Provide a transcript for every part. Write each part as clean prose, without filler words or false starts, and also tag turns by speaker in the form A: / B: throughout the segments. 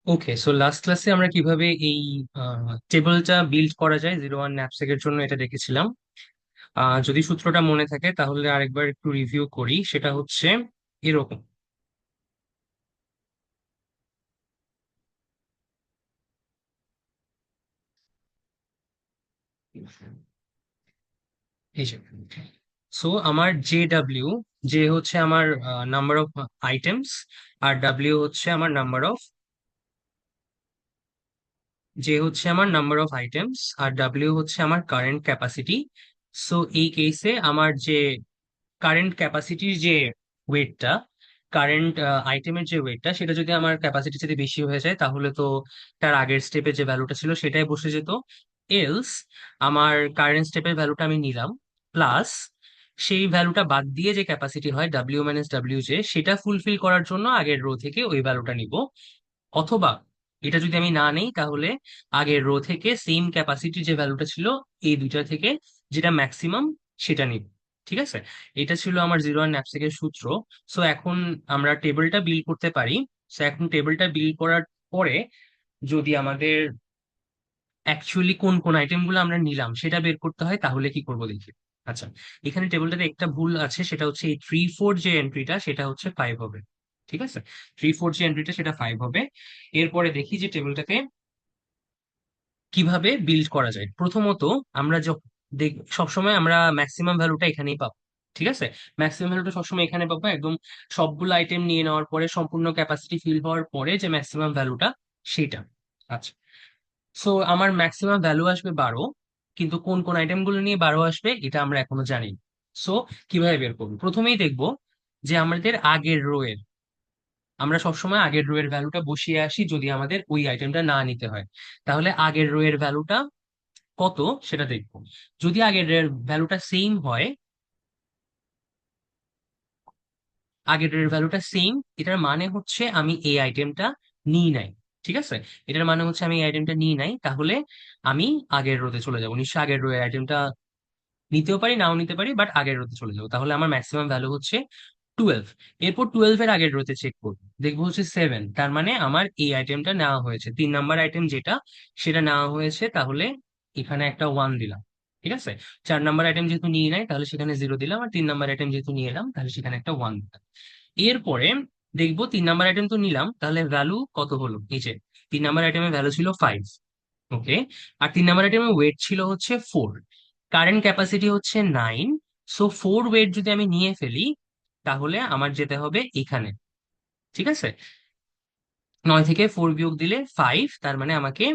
A: ওকে, so last ক্লাসে আমরা কিভাবে এই টেবিলটা বিল্ড করা যায় 01 ন্যাপস্যাকের জন্য এটা দেখেছিলাম। যদি সূত্রটা মনে থাকে তাহলে আরেকবার একটু রিভিউ করি, সেটা হচ্ছে এরকম। এই যে, সো আমার জে ডাব্লিউ, যে হচ্ছে আমার নাম্বার অফ আইটেমস, আর ডাব্লিউ হচ্ছে আমার নাম্বার অফ, যে হচ্ছে আমার নাম্বার অফ আইটেমস আর ডাব্লিউ হচ্ছে আমার কারেন্ট ক্যাপাসিটি। সো এই কেসে আমার যে কারেন্ট ক্যাপাসিটির যে ওয়েটটা, কারেন্ট আইটেমের যে ওয়েটটা, সেটা যদি আমার ক্যাপাসিটি যদি বেশি হয়ে যায় তাহলে তো তার আগের স্টেপে যে ভ্যালুটা ছিল সেটাই বসে যেত। এলস আমার কারেন্ট স্টেপের ভ্যালুটা আমি নিলাম, প্লাস সেই ভ্যালুটা বাদ দিয়ে যে ক্যাপাসিটি হয় ডাব্লিউ মাইনাস ডাব্লিউ জে, সেটা ফুলফিল করার জন্য আগের রো থেকে ওই ভ্যালুটা নিব। অথবা এটা যদি আমি না নেই তাহলে আগের রো থেকে সেম ক্যাপাসিটির যে ভ্যালুটা ছিল এই দুইটা থেকে যেটা ম্যাক্সিমাম সেটা নিব। ঠিক আছে, এটা ছিল আমার জিরো আর ন্যাপস্যাকের সূত্র। সো এখন আমরা টেবিলটা বিল্ড করতে পারি। সো এখন টেবিলটা বিল্ড করার পরে যদি আমাদের অ্যাকচুয়ালি কোন কোন আইটেম গুলো আমরা নিলাম সেটা বের করতে হয় তাহলে কি করবো দেখি। আচ্ছা, এখানে টেবিলটাতে একটা ভুল আছে, সেটা হচ্ছে এই 3 4 যে এন্ট্রিটা সেটা হচ্ছে 5 হবে। ঠিক আছে, 3 4 যে এন্ট্রিটা সেটা 5 হবে। এরপরে দেখি যে টেবিলটাকে কিভাবে বিল্ড করা যায়। প্রথমত আমরা সবসময় আমরা ম্যাক্সিমাম ভ্যালুটা এখানেই পাবো। ঠিক আছে, ম্যাক্সিমাম ভ্যালুটা সবসময় এখানে পাবো, একদম সবগুলো আইটেম নিয়ে নেওয়ার পরে সম্পূর্ণ ক্যাপাসিটি ফিল হওয়ার পরে যে ম্যাক্সিমাম ভ্যালুটা সেটা। আচ্ছা, সো আমার ম্যাক্সিমাম ভ্যালু আসবে 12, কিন্তু কোন কোন আইটেম গুলো নিয়ে 12 আসবে এটা আমরা এখনো জানি না। সো কিভাবে বের করবো, প্রথমেই দেখবো যে আমাদের আগের রো এর, আমরা সবসময় আগের রো এর ভ্যালুটা বসিয়ে আসি যদি আমাদের ওই আইটেমটা না নিতে হয়। তাহলে আগের রো এর ভ্যালুটা কত সেটা দেখবো। যদি আগের ভ্যালুটা সেম হয়, আগের ভ্যালুটা সেম, এটার মানে হচ্ছে আমি এই আইটেমটা নিই নাই। ঠিক আছে, এটার মানে হচ্ছে আমি এই আইটেমটা নিই নাই, তাহলে আমি আগের রোতে চলে যাবো। নিশ্চয়ই আগের রো এর আইটেমটা নিতেও পারি নাও নিতে পারি, বাট আগের রোতে চলে যাবো। তাহলে আমার ম্যাক্সিমাম ভ্যালু হচ্ছে 12। এরপর 12 এর আগের রোতে চেক করবো, দেখবো হচ্ছে 7। তার মানে আমার এই আইটেমটা নেওয়া হয়েছে, 3 নাম্বার আইটেম যেটা সেটা নেওয়া হয়েছে, তাহলে এখানে একটা 1 দিলাম। ঠিক আছে, 4 নাম্বার আইটেম যেহেতু নিয়ে নাই তাহলে সেখানে 0 দিলাম, আর 3 নাম্বার আইটেম যেহেতু নিয়ে এলাম তাহলে সেখানে একটা 1 দিলাম। এরপরে দেখবো 3 নাম্বার আইটেম তো নিলাম, তাহলে ভ্যালু কত হলো, এই যে 3 নাম্বার আইটেমের ভ্যালু ছিল 5। ওকে, আর 3 নাম্বার আইটেমের ওয়েট ছিল হচ্ছে 4, কারেন্ট ক্যাপাসিটি হচ্ছে 9। সো 4 ওয়েট যদি আমি নিয়ে ফেলি তাহলে আমার যেতে হবে এখানে। ঠিক আছে, 9 থেকে 4 বিয়োগ দিলে 5, তার মানে আমাকে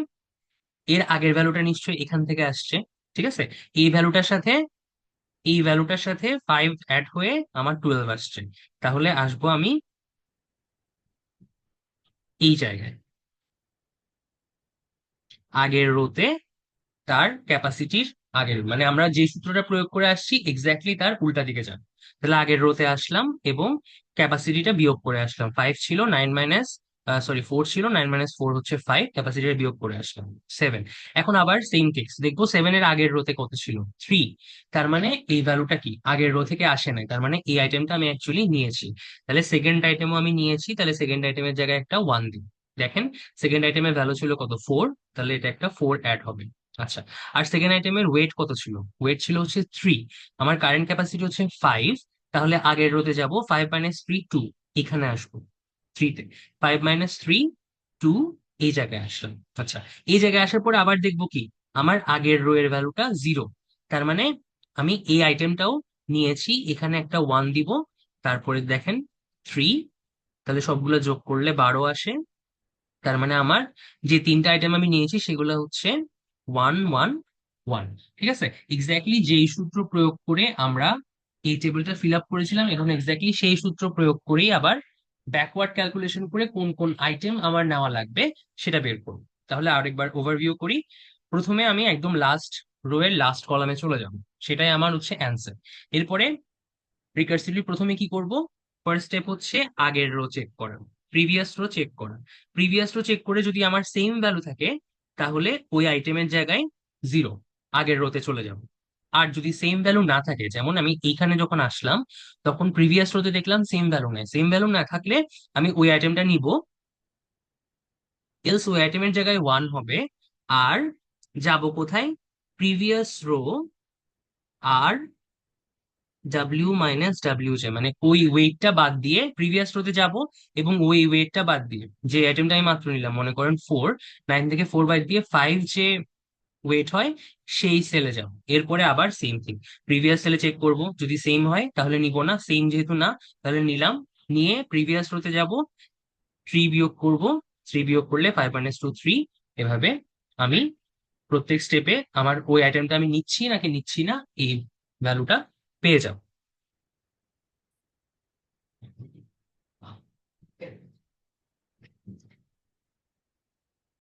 A: এর আগের ভ্যালুটা নিশ্চয়ই এখান থেকে আসছে। ঠিক আছে, এই ভ্যালুটার সাথে এই ভ্যালুটার সাথে 5 অ্যাড হয়ে আমার 12 আসছে। তাহলে আসবো আমি এই জায়গায়, আগের রোতে তার ক্যাপাসিটির আগের, মানে আমরা যে সূত্রটা প্রয়োগ করে আসছি এক্স্যাক্টলি তার উল্টা দিকে যান। তাহলে আগের রোতে আসলাম এবং ক্যাপাসিটিটা বিয়োগ করে আসলাম। 5 ছিল, 4 ছিল, 9 - 4 হচ্ছে 5, ক্যাপাসিটিটা বিয়োগ করে আসলাম 7। এখন আবার সেম কেস দেখবো, 7 এর আগের রোতে কত ছিল, 3। তার মানে এই ভ্যালুটা কি আগের রো থেকে আসে নাই, তার মানে এই আইটেমটা আমি অ্যাকচুয়ালি নিয়েছি। তাহলে সেকেন্ড আইটেমও আমি নিয়েছি, তাহলে সেকেন্ড আইটেমের জায়গায় একটা 1 দিই। দেখেন, সেকেন্ড আইটেমের ভ্যালু ছিল কত, 4, তাহলে এটা একটা 4 অ্যাড হবে। আচ্ছা, আর সেকেন্ড আইটেমের ওয়েট কত ছিল, ওয়েট ছিল হচ্ছে 3, আমার কারেন্ট ক্যাপাসিটি হচ্ছে 5। তাহলে আগের রোতে যাব, 5 - 3 2, এখানে আসবো 3 তে। 5 - 3 2, এই জায়গায় আসলাম। আচ্ছা, এই জায়গায় আসার পরে আবার দেখবো কি, আমার আগের রো এর ভ্যালুটা 0, তার মানে আমি এই আইটেমটাও নিয়েছি, এখানে একটা 1 দিব। তারপরে দেখেন 3, তাহলে সবগুলো যোগ করলে 12 আসে। তার মানে আমার যে 3টা আইটেম আমি নিয়েছি সেগুলো হচ্ছে 1 1 1। ঠিক আছে, এক্স্যাক্টলি যেই সূত্র প্রয়োগ করে আমরা এই টেবিলটা ফিল আপ করেছিলাম, এখন এক্স্যাক্টলি সেই সূত্র প্রয়োগ করেই আবার ব্যাকওয়ার্ড ক্যালকুলেশন করে কোন কোন আইটেম আমার নেওয়া লাগবে সেটা বের করব। তাহলে আরেকবার ওভারভিউ করি। প্রথমে আমি একদম লাস্ট রো এর লাস্ট কলামে চলে যাব, সেটাই আমার হচ্ছে অ্যান্সার। এরপরে রিকার্সিভলি প্রথমে কি করব, ফার্স্ট স্টেপ হচ্ছে আগের রো চেক করা, প্রিভিয়াস রো চেক করা। প্রিভিয়াস রো চেক করে যদি আমার সেম ভ্যালু থাকে তাহলে ওই আইটেমের জায়গায় 0, আগের রোতে চলে যাব। আর যদি সেম ভ্যালু না থাকে, যেমন আমি এইখানে যখন আসলাম তখন প্রিভিয়াস রোতে দেখলাম সেম ভ্যালু নেই, সেম ভ্যালু না থাকলে আমি ওই আইটেমটা নিব এলস ওই আইটেমের জায়গায় 1 হবে। আর যাব কোথায়? প্রিভিয়াস রো আর W-W, মানে ওই ওয়েটটা বাদ দিয়ে প্রিভিয়াস রোতে যাব, এবং ওই ওয়েটটা বাদ দিয়ে যে আইটেমটা আমি মাত্র নিলাম, মনে করেন 4, 9 থেকে 4 বাদ দিয়ে 5 যে ওয়েট হয় সেই সেলে যাব। এরপরে আবার সেম থিং, প্রিভিয়াস সেলে চেক করব, যদি সেম হয় তাহলে নিব না, সেম যেহেতু না তাহলে নিলাম। নিয়ে প্রিভিয়াস রোতে যাব, 3 বিয়োগ করব, 3 বিয়োগ করলে 5 - 2 3। এভাবে আমি প্রত্যেক স্টেপে আমার ওই আইটেমটা আমি নিচ্ছি নাকি নিচ্ছি না এই ভ্যালুটা পেয়ে যাব।